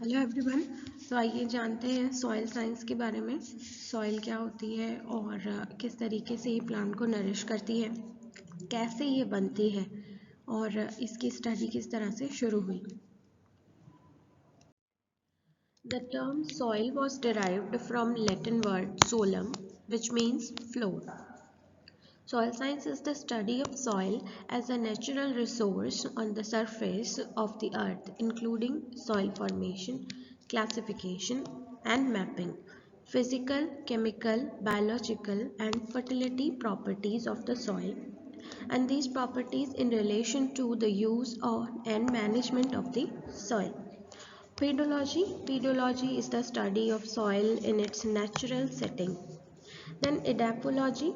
Hello everyone. तो आइए जानते हैं सॉइल साइंस के बारे में। सॉइल क्या होती है और किस तरीके से ये प्लांट को नरिश करती है, कैसे ये बनती है और इसकी स्टडी किस तरह से शुरू हुई। The term soil was derived from Latin word solum, which means floor. Soil science is the study of soil as a natural resource on the surface of the earth, including soil formation, classification, and mapping, physical, chemical, biological, and fertility properties of the soil, and these properties in relation to the use of and management of the soil. Pedology is the study of soil in its natural setting. Then edapology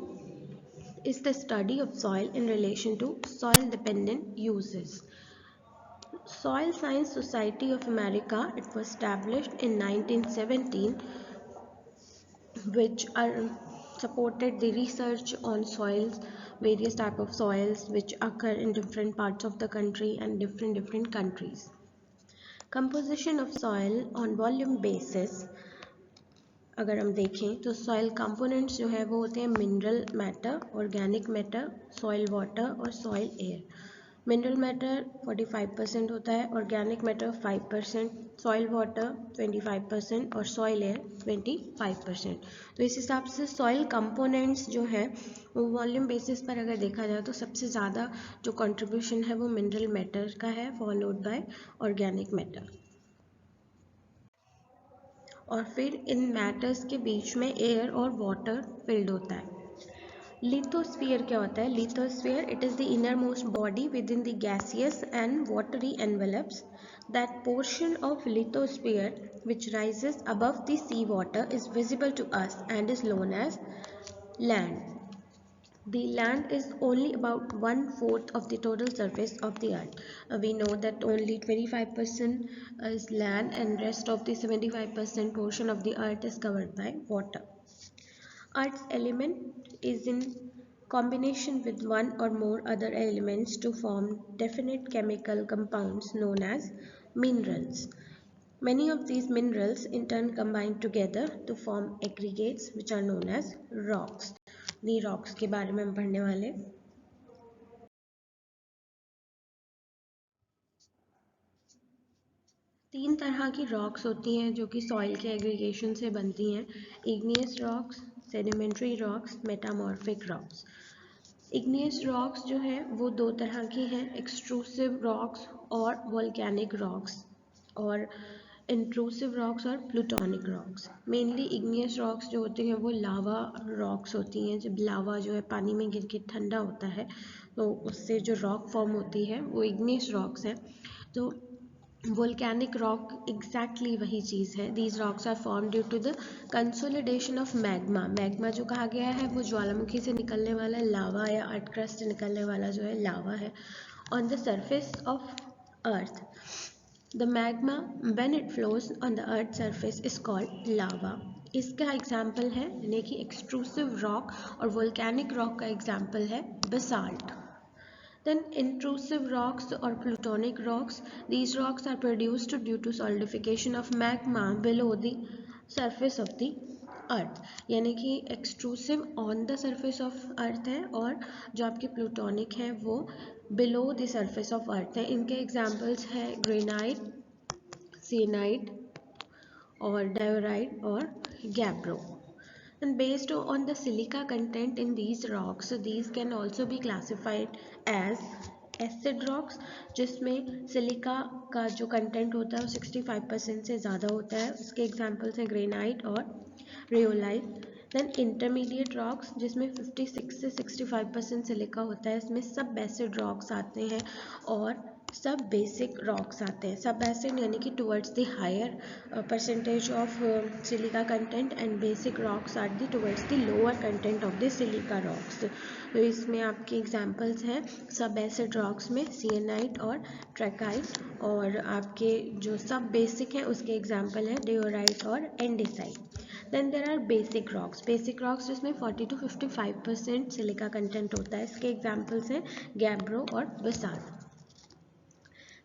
is the study of soil in relation to soil dependent uses. Soil Science Society of America, it was established in 1917, which supported the research on soils, various type of soils which occur in different parts of the country and different countries. Composition of soil on volume basis, अगर हम देखें तो soil components जो है वो होते हैं mineral matter, organic matter, soil water और सॉइल एयर। मिनरल मैटर 45% होता है, ऑर्गेनिक मैटर 5%, सॉइल वाटर 25% और सॉइल एयर 25%। तो इस हिसाब से सॉइल कंपोनेंट्स जो है वो वॉल्यूम बेसिस पर अगर देखा जाए तो सबसे ज़्यादा जो कंट्रीब्यूशन है वो मिनरल मैटर का है, फॉलोड बाय ऑर्गेनिक मैटर। और फिर इन मैटर्स के बीच में एयर और वाटर फिल्ड होता है। लिथोस्फीयर क्या होता है? Lithosphere it is the inner most body within the gaseous and watery envelopes. That portion of lithosphere which rises above the sea water is visible to us and is known as land. The land is only about 1/4 of the total surface of the earth. We know that only 25% is land and rest of the 75% portion of the earth is covered by water. Earth's element is in combination with one or more other elements to form definite chemical compounds known as minerals. Many of these minerals in turn combine together to form aggregates which are known as rocks. The rocks के बारे में हम पढ़ने वाले। तीन तरह की rocks होती हैं जो कि सॉइल के एग्रीगेशन से बनती हैं: igneous rocks, sedimentary rocks, metamorphic rocks. Igneous rocks जो है वो दो तरह की हैं: एक्सट्रूसिव रॉक्स और वोल्केनिक रॉक्स, और इंट्रूसिव रॉक्स और plutonic rocks. Mainly igneous rocks जो होती हैं वो लावा रॉक्स होती हैं। जब लावा जो है पानी में गिर के ठंडा होता है तो उससे जो रॉक फॉर्म होती है वो इग्नियस रॉक्स है। तो वोल्केनिक रॉक एग्जैक्टली वही चीज़ है। These rocks are form due to the consolidation of magma. Magma जो कहा गया है वो ज्वालामुखी से निकलने वाला लावा या अर्थ क्रस्ट से निकलने वाला जो है लावा है on the surface of earth. The magma when it flows on the earth's surface is called lava. इसका एग्जाम्पल है यानी कि एक्सट्रूसिव रॉक और वोल्केनिक रॉक का एग्जाम्पल है basalt. Then intrusive rocks or plutonic rocks. These rocks are produced due to solidification of magma below the surface of the अर्थ. यानी कि extrusive on the surface of earth है और जो आपके plutonic है वो below the surface of earth है. इनके एग्जाम्पल्स है ग्रेनाइट, सियनाइट और डायोराइट और gabbro. And based on the silica content in these rocks, these can also be classified as acid rocks, जिसमें सिलिका का जो कंटेंट होता है वो 65% से ज़्यादा होता है. उसके एग्जाम्पल्स हैं ग्रेनाइट और रियोलाइट. देन इंटरमीडिएट रॉक्स जिसमें 56 से 65% सिलिका होता है. इसमें सब एसिड रॉक्स आते हैं और सब बेसिक रॉक्स आते हैं. सब एसिड यानी कि towards the higher percentage of silica content and basic rocks are the towards the lower content of the silica rocks. तो इसमें आपके एग्जांपल्स हैं सब एसिड रॉक्स में सियनाइट और ट्रैकाइट, और आपके जो सब बेसिक हैं उसके एग्जांपल हैं डियोराइट और andesite. Then there are basic rocks. Basic rocks जिसमें 40 to 55% सिलिका कंटेंट होता है. इसके एग्जांपल्स हैं गैब्रो और basalt.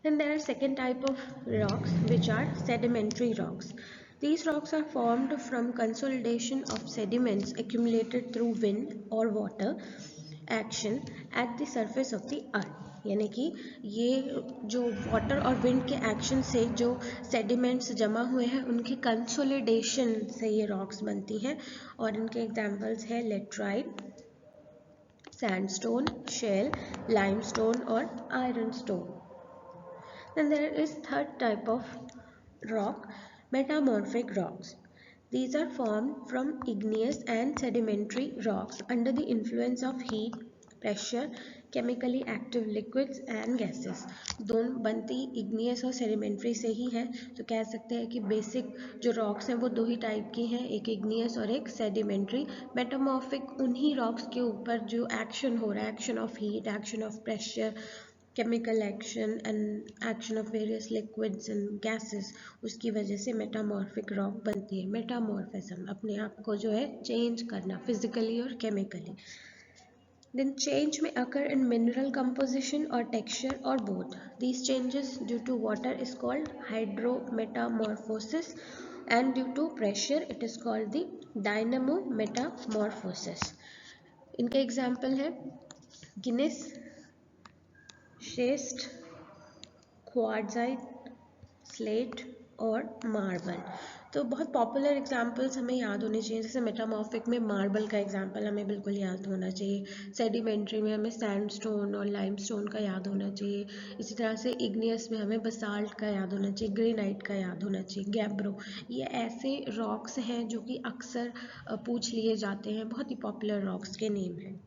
Then there are second type of rocks which are sedimentary rocks. These rocks are formed from consolidation of sediments accumulated through wind or water action at the surface of the earth. यानी कि ये जो water और wind के action से जो sediments जमा हुए हैं उनके कंसोलिडेशन से ये रॉक्स बनती हैं और इनके एग्जांपल्स है लेटराइट, सैंडस्टोन, शेल, लाइमस्टोन और iron stone. Then there is third type of rock, metamorphic rocks. These are formed from igneous and sedimentary rocks under the influence of heat, pressure, chemically active liquids and gases. दोनों बनती igneous और sedimentary से ही है, तो कह सकते हैं कि basic जो rocks हैं वो दो ही type की हैं, एक igneous और एक sedimentary. Metamorphic उन्हीं rocks के ऊपर जो action हो रहा है, action of heat, action of pressure, chemical action and action of various liquids and gases, उसकी वजह से मेटामॉर्फिक रॉक बनती है. मेटामॉर्फिज्म अपने आप को जो है चेंज करना फिजिकली और केमिकली. देन चेंज में अकर इन मिनरल कंपोजिशन और टेक्सचर और both. These changes due to water is called hydrometamorphosis and due to pressure it is called the dynamo metamorphosis. इनके एग्जाम्पल है गिनेस, शेस्ट, क्वार्ट्जाइट, स्लेट और marble. तो बहुत popular examples हमें याद होने चाहिए. जैसे मेटामॉर्फिक में मार्बल का एग्जांपल हमें बिल्कुल याद होना चाहिए. सेडिमेंट्री में हमें सैंडस्टोन और लाइमस्टोन का याद होना चाहिए. इसी तरह से इग्नियस में हमें बसाल्ट का याद होना चाहिए, ग्रेनाइट का याद होना चाहिए, गैब्रो. ये ऐसे रॉक्स हैं जो कि अक्सर पूछ लिए जाते हैं. बहुत ही पॉपुलर रॉक्स के नेम हैं.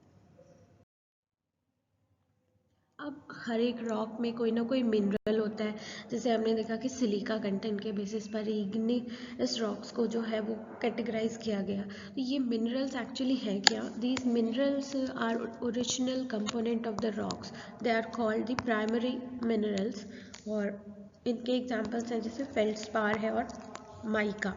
अब हर एक रॉक में कोई ना कोई मिनरल होता है. जैसे हमने देखा कि सिलिका कंटेंट के बेसिस पर इग्नियस रॉक्स को जो है वो कैटेगराइज किया गया. तो ये मिनरल्स एक्चुअली हैं क्या? These minerals are original component of the rocks. They are called the primary minerals. और इनके एग्जांपल्स हैं जैसे फेल्डस्पार है और mica.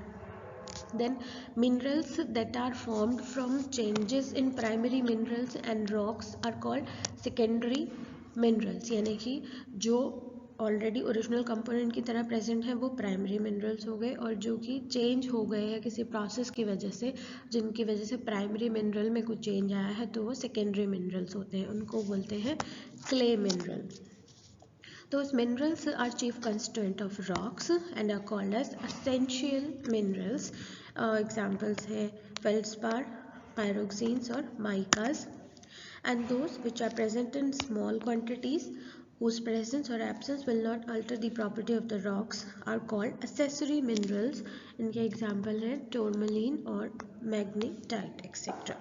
Then minerals that are formed from changes in primary minerals and rocks are called secondary minerals. यानी कि जो already original component की तरह प्रेजेंट है वो प्राइमरी मिनरल्स हो गए, और जो कि चेंज हो गए हैं किसी प्रोसेस की वजह से, जिनकी वजह से प्राइमरी मिनरल में कुछ चेंज आया है, तो वो सेकेंडरी मिनरल्स होते हैं. उनको बोलते हैं clay mineral. Those minerals are chief constituent of rocks and are called as essential minerals. Examples है feldspar, pyroxenes और micas. And those which are present in small quantities, whose presence or absence will not alter the property of the rocks, are called accessory minerals. इनके example है tourmaline और magnetite etc.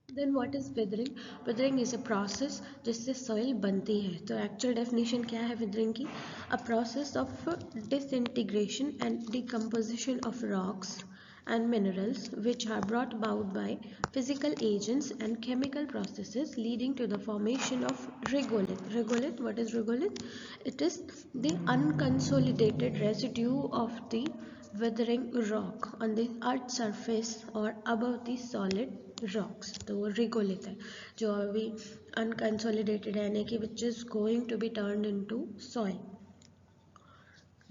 Then what is withering? Withering is a process जिससे soil बनती है. तो actual definition क्या है withering की? A process of disintegration and decomposition of rocks and minerals which are brought about by physical agents and chemical processes leading to the formation of regolith. Regolith, what is regolith? It is the unconsolidated residue of the withering rock on the earth's surface or above the solid rocks. तो वो regolith है जो अभी unconsolidated है, यानी कि which is going to be turned into soil.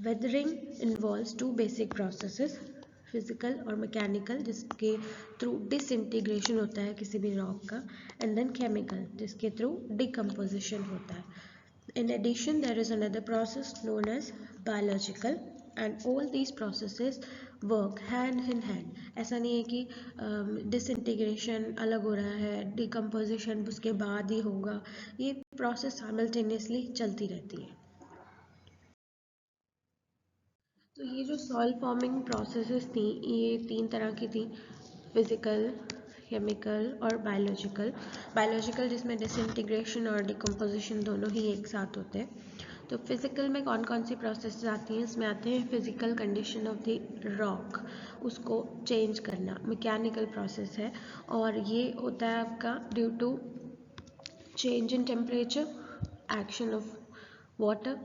Weathering involves two basic processes, physical और mechanical, जिसके थ्रू डिसइंटीग्रेशन होता है किसी भी रॉक का, एंड देन केमिकल जिसके थ्रू डिकम्पोजिशन होता है. In addition, there is another process known as biological, and all these processes work hand in hand. ऐसा नहीं है कि डिसइंटीग्रेशन अलग हो रहा है, डिकम्पोजिशन उसके बाद ही होगा. ये प्रोसेस साइमल्टेनियसली चलती रहती है. तो ये जो सॉइल फॉर्मिंग प्रोसेसेस थी, ये तीन तरह की थी, फिज़िकल, केमिकल और बायोलॉजिकल. बायोलॉजिकल जिसमें डिसइंटीग्रेशन और डिकम्पोजिशन दोनों ही एक साथ होते हैं. तो फिज़िकल में कौन कौन सी प्रोसेस आती हैं? इसमें आते हैं physical condition of the rock, उसको चेंज करना. मैकेनिकल प्रोसेस है और ये होता है आपका due to change in temperature, action of water,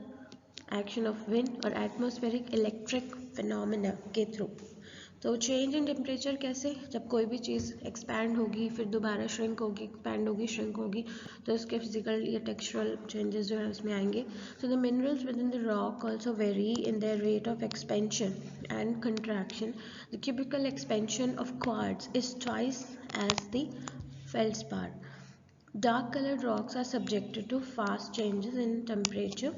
action of wind और एटमॉस्फेरिक इलेक्ट्रिक फिनोमेना के थ्रू. तो चेंज इन टेम्परेचर कैसे, जब कोई भी चीज़ एक्सपैंड होगी फिर दोबारा श्रिंक होगी, एक्सपैंड होगी श्रिंक होगी, तो इसके फिजिकल या टेक्सचुरल चेंजेस जो है उसमें आएंगे. So the minerals with in the rock also very in their rate of expansion and contraction. The cubical expansion of quartz is twice as the feldspar. Dark colored rocks are subjected to fast changes in temperature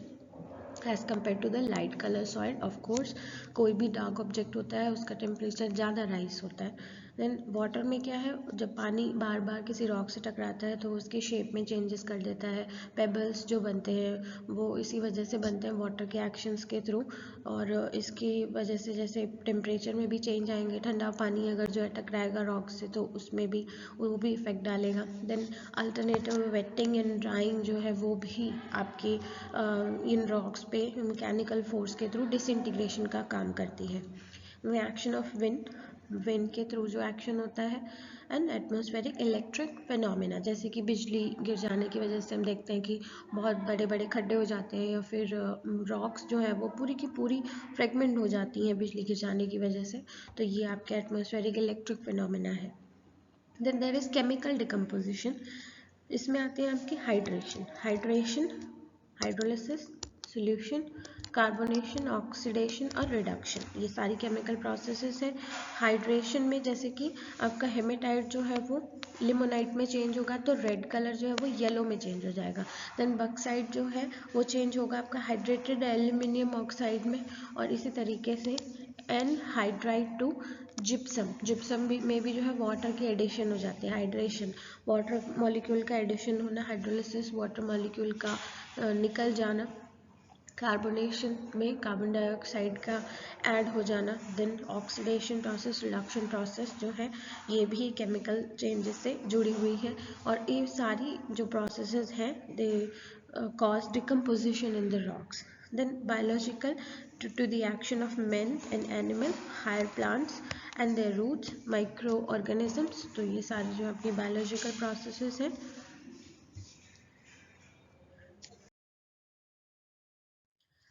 as compare to the light colour soil. Of course कोई भी dark object होता है उसका temperature ज़्यादा rise होता है. Then water में क्या है, जब पानी बार बार किसी रॉक से टकराता है तो उसके शेप में चेंजेस कर देता है. पेबल्स जो बनते हैं वो इसी वजह से बनते हैं, वाटर के एक्शंस के थ्रू. और इसकी वजह से जैसे टेम्परेचर में भी चेंज आएंगे, ठंडा पानी अगर जो है टकराएगा रॉक से तो उसमें भी वो भी इफेक्ट डालेगा. Then alternative wetting and drying जो है वो भी आपके इन रॉक्स पे मैकेनिकल फोर्स के थ्रू डिसइंटीग्रेशन का काम करती है. रिएक्शन ऑफ विंड के थ्रू जो एक्शन होता है. एंड एटमॉस्फेरिक इलेक्ट्रिक फिनोमेना, जैसे कि बिजली गिर जाने की वजह से हम देखते हैं कि बहुत बड़े बड़े खड्डे हो जाते हैं या फिर रॉक्स जो है वो पूरी की पूरी फ्रेगमेंट हो जाती हैं बिजली गिर जाने की वजह से. तो ये आपके एटमॉस्फेरिक इलेक्ट्रिक फिनोमेना है. Then there is chemical decomposition. इसमें आते हैं आपकी hydration, hydrolysis, solution, carbonation, oxidation और रिडक्शन. ये सारी केमिकल प्रोसेसेस हैं. हाइड्रेशन में जैसे कि आपका हेमेटाइट जो है वो लिमोनाइट में चेंज होगा तो रेड कलर जो है वो येलो में चेंज हो जाएगा. देन बक्साइट जो है वो चेंज होगा आपका हाइड्रेटेड एल्यूमिनियम ऑक्साइड में. और इसी तरीके से एनहाइड्राइट टू जिप्सम में भी जो है वाटर की एडिशन हो जाती है. हाइड्रेशन, वाटर मॉलिक्यूल का एडिशन होना. हाइड्रोलिसिस, वाटर मॉलिक्यूल का निकल जाना. कार्बोनेशन में कार्बन डाइऑक्साइड का ऐड हो जाना. Then oxidation process, reduction process जो है ये भी केमिकल चेंजेस से जुड़ी हुई है. और ये सारी जो प्रोसेसेस हैं दे cause decomposition in the rocks. Then biological, to the action of men and animal, higher plants and their roots, microorganisms. तो ये सारी जो अपनी biological processes हैं.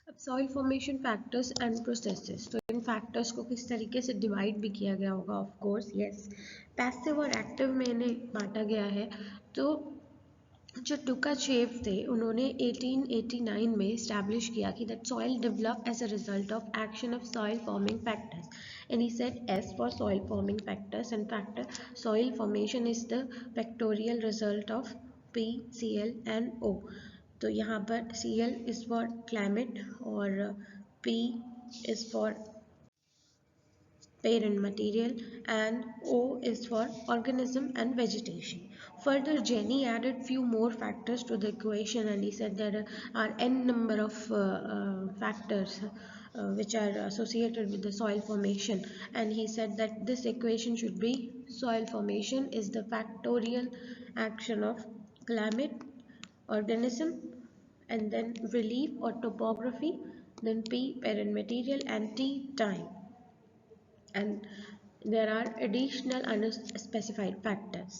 अब soil formation factors and processes. तो इन फैक्टर्स को किस तरीके से डिवाइड भी किया गया होगा. ऑफ कोर्स यस, पैसिव और एक्टिव में इन्हें बांटा गया है. तो जो टुकाचेव थे उन्होंने 1889 में इस्टेब्लिश किया कि that soil develop as a result of action of soil forming factors. And he said S for soil forming factors and factor soil formation is the factorial result of P, C L and O. तो यहाँ पर C L is for climate और P is for parent material and O is for organism and vegetation. Further, Jenny added few more factors to the equation and he said there are n number of factors which are associated with the soil formation, and he said that this equation should be soil formation is the factorial action of climate, organism, and then relief or topography, then P parent material and T time. And there are additional unspecified factors.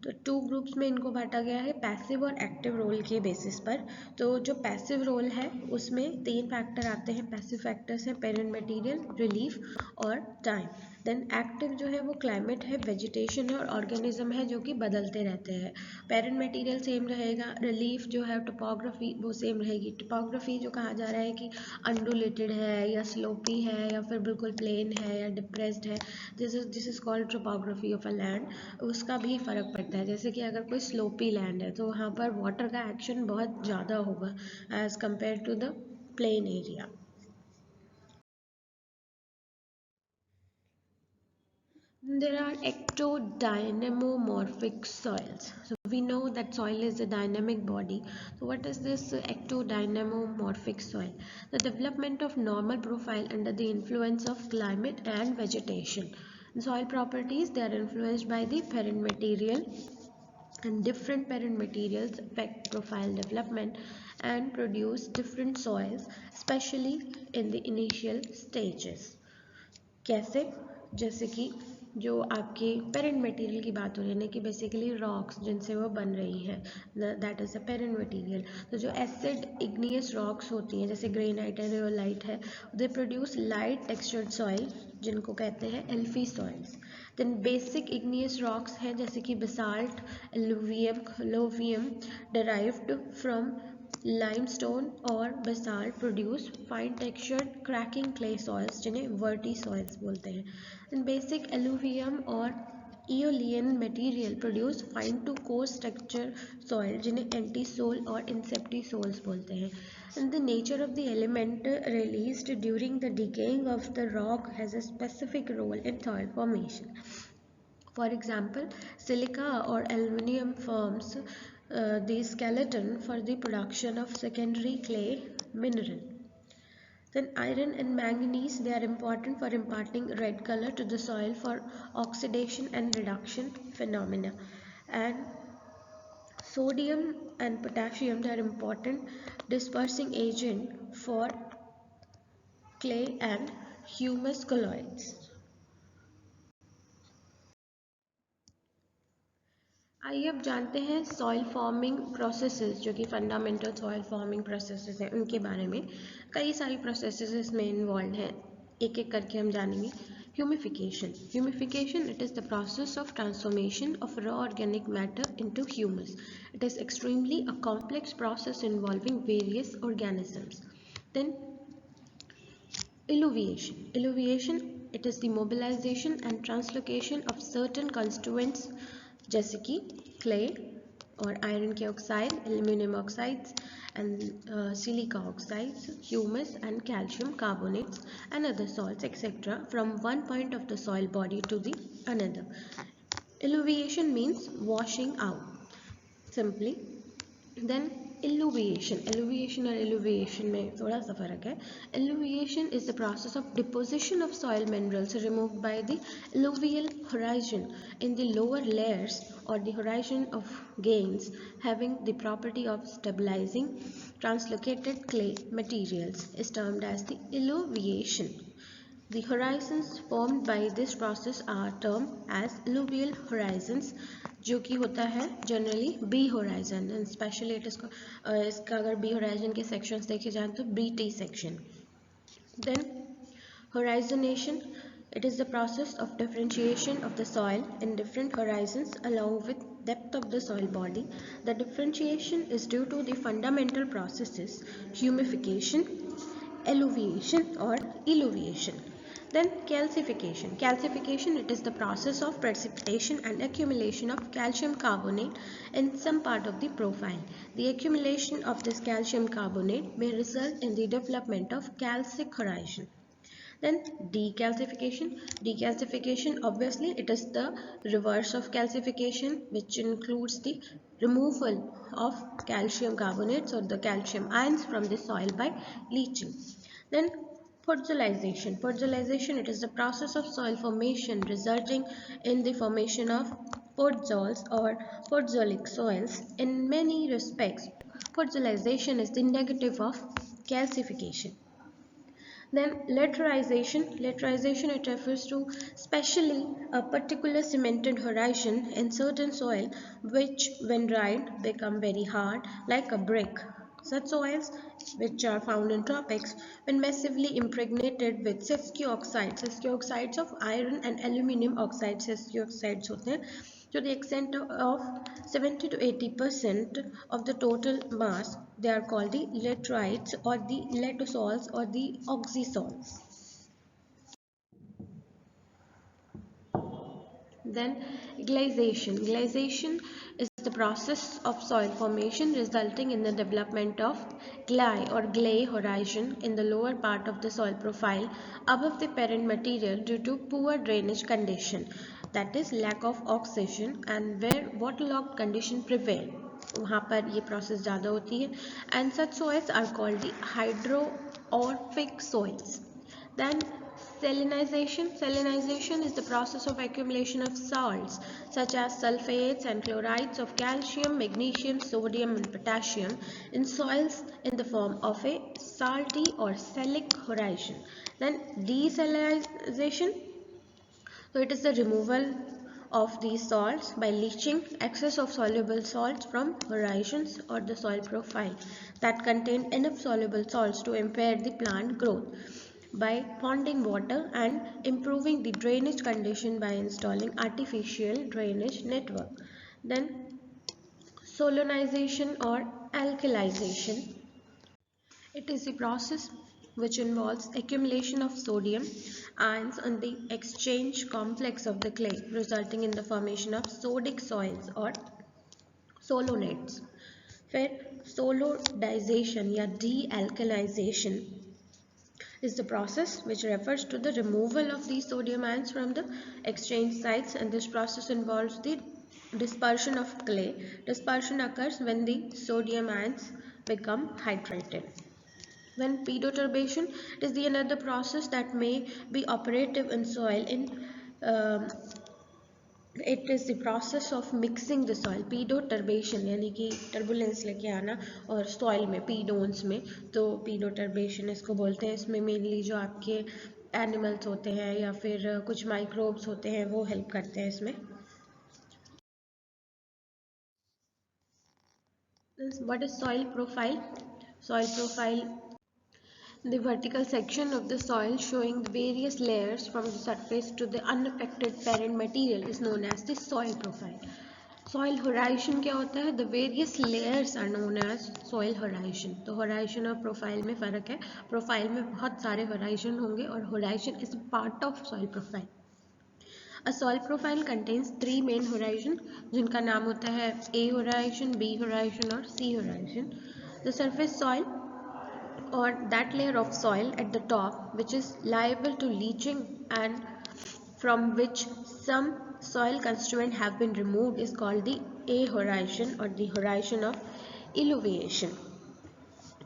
तो two groups में इनको बांटा गया है passive और active role के basis पर. तो जो पैसिव रोल है उसमें 3 फैक्टर आते हैं. पैसिव फैक्टर्स हैं पेरेंट मटेरियल, रिलीफ और टाइम. देन एक्टिव जो है वो क्लाइमेट है, वेजिटेशन है और ऑर्गेनिज्म है जो कि बदलते रहते हैं. पेरेंट मटेरियल सेम रहेगा. रिलीफ जो है टोपोग्राफी वो सेम रहेगी. टोपोग्राफी जो कहा जा रहा है कि अंडुलेटेड है या स्लोपी है या फिर बिल्कुल प्लेन है या डिप्रेस्ड है, this is called topography of a land. उसका भी फ़र्क पड़ता है. जैसे कि अगर कोई स्लोपी लैंड है तो वहाँ पर वाटर का एक्शन बहुत ज़्यादा होगा as compare to the plain area. There are ectodynamomorphic soils. So we know that soil is a dynamic body. So what is this ectodynamomorphic soil? The development of normal profile under the influence of climate and vegetation. The soil properties, they are influenced by the parent material, and different parent materials affect profile development and produce different soils, especially in the initial stages. कैसे? जैसे कि जो आपके parent material की बात हो रही है ना कि बेसिकली रॉक्स जिनसे वो बन रही है, that is a parent material. तो जो एसिड इग्नियस रॉक्स होती हैं जैसे ग्रेनाइट है, रियोलाइट है, they produce light textured soil जिनको कहते हैं एल्फी soils. Then basic igneous rocks हैं जैसे कि basalt, alluvium, colluvium derived from limestone और basalt produce fine textured cracking clay soils जिन्हें वर्टी soils बोलते हैं। And basic alluvium और eolian material produce fine to coarse texture soil जिन्हें antisol और inceptisols बोलते हैं। And the nature of the element released during the decaying of the rock has a specific role in soil formation. For example, silica or aluminum forms the skeleton for the production of secondary clay mineral. Then iron and manganese, they are important for imparting red color to the soil for oxidation and reduction phenomena. And sodium and potassium, they are important dispersing agent for clay and humus colloids. आइए अब जानते हैं soil forming processes जो कि fundamental soil forming processes हैं उनके बारे में। कई सारी प्रोसेसेस इसमें इन्वॉल्व हैं, एक एक करके हम जानेंगे। Humification it is the process of transformation of raw organic matter into humus. It is extremely a complex process involving various organisms. Then Illuviation it is the mobilization and translocation of certain constituents जैसे कि clay और iron के oxide, aluminum oxides and silica oxides, humus and calcium carbonates and other salts etc. from one point of the soil body to the another. Illuviation means washing out simply. Then Illuviation और illuviation में थोड़ा सा फर्क है। Illuviation is the process of deposition of soil minerals removed by the alluvial horizon in the lower layers or the horizon of gains having the property of stabilizing translocated clay materials is termed as the illuviation. The horizons formed by this process are termed as alluvial horizons जो कि होता है generally B horizon and specially इसका अगर B horizon के sections देखे जाएं तो B T section. Then horizonation it is the process of differentiation of the soil in different horizons along with depth of the soil body. The differentiation is due to the fundamental processes humification, alluviation or illuviation. Then calcification it is the process of precipitation and accumulation of calcium carbonate in some part of the profile. The accumulation of this calcium carbonate may result in the development of calcic horizon. Then decalcification obviously it is the reverse of calcification which includes the removal of calcium carbonates or the calcium ions from the soil by leaching. Then Podzolization it is the process of soil formation resulting in the formation of podzols or podzolic soils. In many respects, podzolization is the negative of calcification. Then lateralization it refers to specially a particular cemented horizon in certain soil which when dried become very hard like a brick. Such soils which are found in tropics when massively impregnated with sesquioxides of iron and aluminum oxides, sesquioxides होते हैं to the extent of 70 to 80% of the total mass. They are called the laterites or the latosols or the oxysols. Then glaciation is the process of soil formation resulting in the development of gley horizon in the lower part of the soil profile above the parent material due to poor drainage condition, that is lack of oxygen, and where waterlogged condition prevail वहाँ पर ये process ज़्यादा होती है, and such soils are called the hydrorphic soils. Then salinization is the process of accumulation of salts such as sulfates and chlorides of calcium, magnesium, sodium and potassium in soils in the form of a salty or salic horizon. Then desalinization, So it is the removal of these salts by leaching excess of soluble salts from horizons or the soil profile that contain enough soluble salts to impair the plant growth, by ponding water and improving the drainage condition by installing artificial drainage network. Then solanization or alkalization. It is a process which involves accumulation of sodium ions on the exchange complex of the clay, resulting in the formation of sodic soils or solanates. फिर solidization या dealkalization is the process which refers to the removal of these sodium ions from the exchange sites, and this process involves the dispersion of clay. Dispersion occurs when the sodium ions become hydrated. When pedoturbation is the another process that may be operative in soil. Um, it is the process of mixing the soil. Pedoturbation यानी कि turbulence लेके आना और soil में pedones में, तो pedoturbation इसको बोलते हैं. इसमें mainly जो आपके animals होते हैं या फिर कुछ microbes होते हैं वो help करते हैं इसमें. What is soil profile? Soil profile, the vertical section of the soil showing the various layers from the surface to the unaffected parent material is known as the soil profile. Soil horizon क्या होता है? The various layers are known as soil horizon. तो horizon और profile में फ़र्क है. Profile में बहुत सारे horizon होंगे और horizon is a part of soil profile. A soil profile contains three main horizon जिनका नाम होता है A horizon, B horizon और C horizon. The surface soil or that layer of soil at the top which is liable to leaching and from which some soil constituent have been removed is called the A horizon or the horizon of elevation.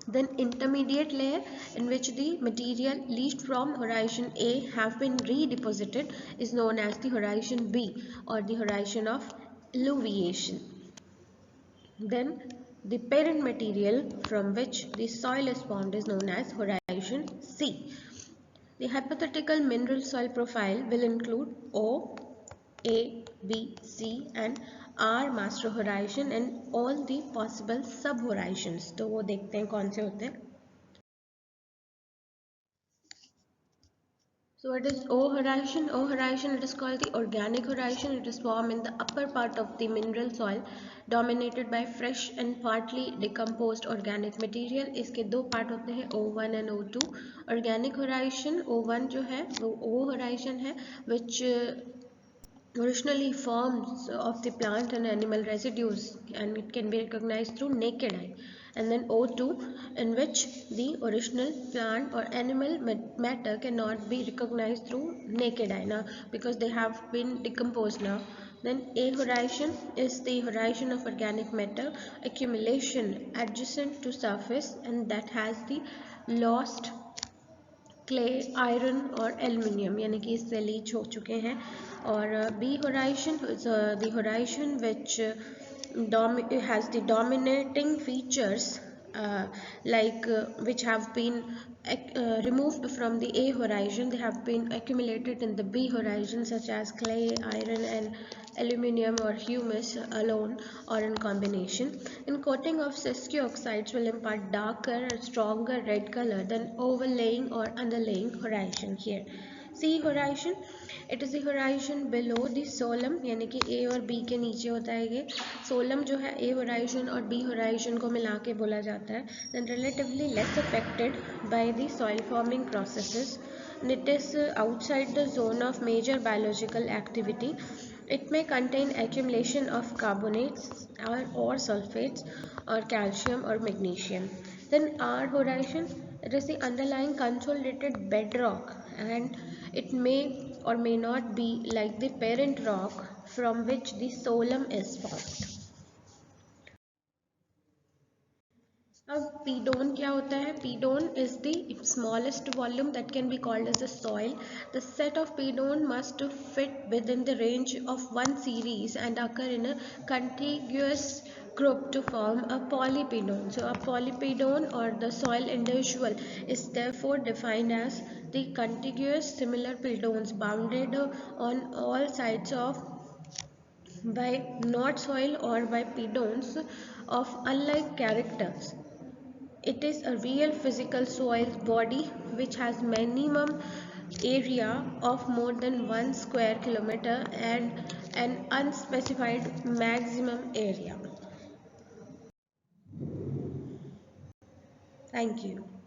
Then intermediate layer in which the material leached from horizon A have been redeposited is known as the horizon B or the horizon of elevation. Then the parent material from which the soil is formed is known as horizon C. The hypothetical mineral soil profile will include O, A, B, C and R master horizon and all the possible sub horizons. तो वो देखते हैं कौन से होते हैं. So it is O horizon. O horizon, it is called the organic horizon. It is formed in the upper part of the mineral soil dominated by fresh and partly decomposed organic material. इसके दो part होते हैं O1 and O2. Organic horizon O1 जो है वो O horizon है which originally forms of the plant and animal residues and it can be recognized through naked eye. And then O2 in which the original plant or animal matter cannot be recognized through naked eye now because they have been decomposed now. Then A horizon is the horizon of organic matter accumulation adjacent to surface and that has the lost clay, iron और aluminium यानी कि इससे Leach हो चुके हैं. और B horizon is the horizon which has the dominating features which have been removed from the A horizon. They have been accumulated in the B horizon such as clay, iron and aluminium or humus alone or in combination. And coating of sesquio oxides will impart darker or stronger red color than overlaying or underlaying horizon here. C horizon, it is the horizon below the solemn यानी कि A और B के नीचे होता है ये. Solemn जो है A horizon और B horizon को मिला के बोला जाता है. Then relatively less affected by the soil forming processes. And it is outside the zone of major biological activity. It may contain accumulation of carbonates or sulfates or calcium or magnesium. Then R horizon, it is the underlying consolidated bedrock and it may or may not be like the parent rock from which the solemn is formed. अब पीडोन क्या होता है? पीडोन is the smallest volume that can be called as a soil. The set of pidone must fit within the range of one series and occur in a contiguous group to form a polypedon. So a polypedon or the soil individual is therefore defined as the contiguous similar pedons bounded on all sides of by not soil or by pedons of unlike characters. It is a real physical soil body which has minimum area of more than 1 square kilometer and an unspecified maximum area. Thank you.